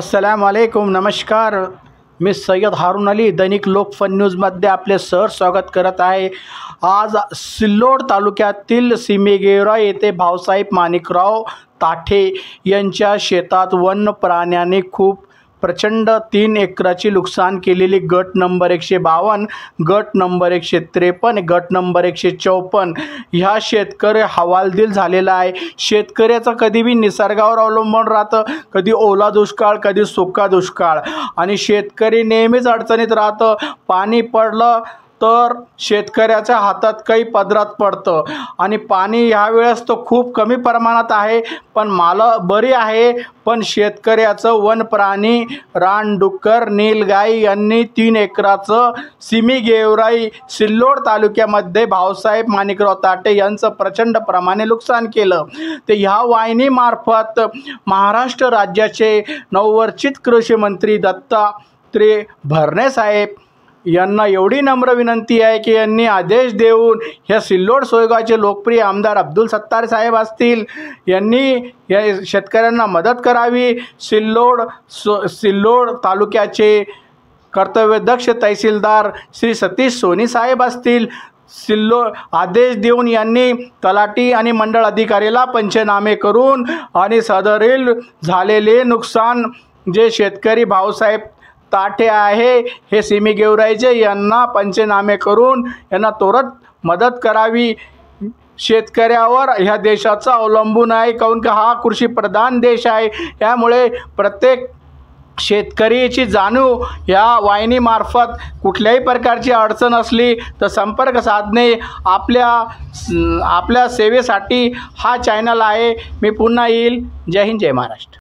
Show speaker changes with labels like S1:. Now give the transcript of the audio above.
S1: अस्सलामुअलैकुम, नमस्कार. मी सय्यद हारून अली दैनिक लोकफन न्यूजमध्ये आपले स्वागत करत आहे. आज सिल्लोड तालुक्यातील सीमेगेवरा येथे भाऊसाहेब माणिकराव ताठे यांच्या शेतात वन्य प्राण्याने खूप प्रचंड 3 एकराची नुकसान केलेली गट नंबर 152, गट नंबर 153, गट नंबर 154 ह्या शेतकरी हवालदिल झालेला आहे. शेतकऱ्याचं कधीही निसर्गावर अवलंबून राहतं, कधी ओला दुष्काळ, कधी सुका दुष्काळ, आणि शेतकरी नेहमीच अडचणीत राहतं. पाणी पडलं तर शेतकऱ्याच्या हातात काही पदरात पडतं, आणि पाणी ह्यावेळेस तर खूप कमी प्रमाणात आहे, पण माल बरी आहे. पण शेतकऱ्याचं वन प्राणी रानडुक्कर नीलगाई यांनी 3 एकराचं सीमेगेवराई सिल्लोड तालुक्यामध्ये भाऊसाहेब माणिकराव ताठे यांचं प्रचंड प्रमाणे नुकसान केलं. ते ह्या वाहिनीमार्फत महाराष्ट्र राज्याचे नववर्चित कृषी मंत्री दत्तात्रय भरणे साहेब यांना एवढी नम्र विनंती आहे की यांनी आदेश देऊन ह्या सिल्लोड सोयगावचे लोकप्रिय आमदार अब्दुल सत्तार साहेब असतील, यांनी या शेतकऱ्यांना मदत करावी. सिल्लोड तालुक्याचे कर्तव्यदक्ष तहसीलदार श्री सतीश सोनी साहेब असतील, आदेश देऊन यांनी तलाठी आणि मंडळ अधिकाऱ्याला पंचनामे करून आणि सदरील झालेले नुकसान जे शेतकरी भाऊसाहेब ताठे आहे हे सीमेगेवराईचे यांना पंचनामे करून यांना त्वरित मदत करावी. शेतकऱ्यावर ह्या देशाचं अवलंबून आहे, काऊन की हा कृषीप्रधान देश आहे. त्यामुळे प्रत्येक शेतकऱ्याची जाणीव या वाहिनीमार्फत कुठल्याही प्रकारची अडचण असली तर संपर्क साधणे. आपल्या सेवेसाठी हा चॅनल आहे. मी पुन्हा येईल. जय हिंद, जय महाराष्ट्र.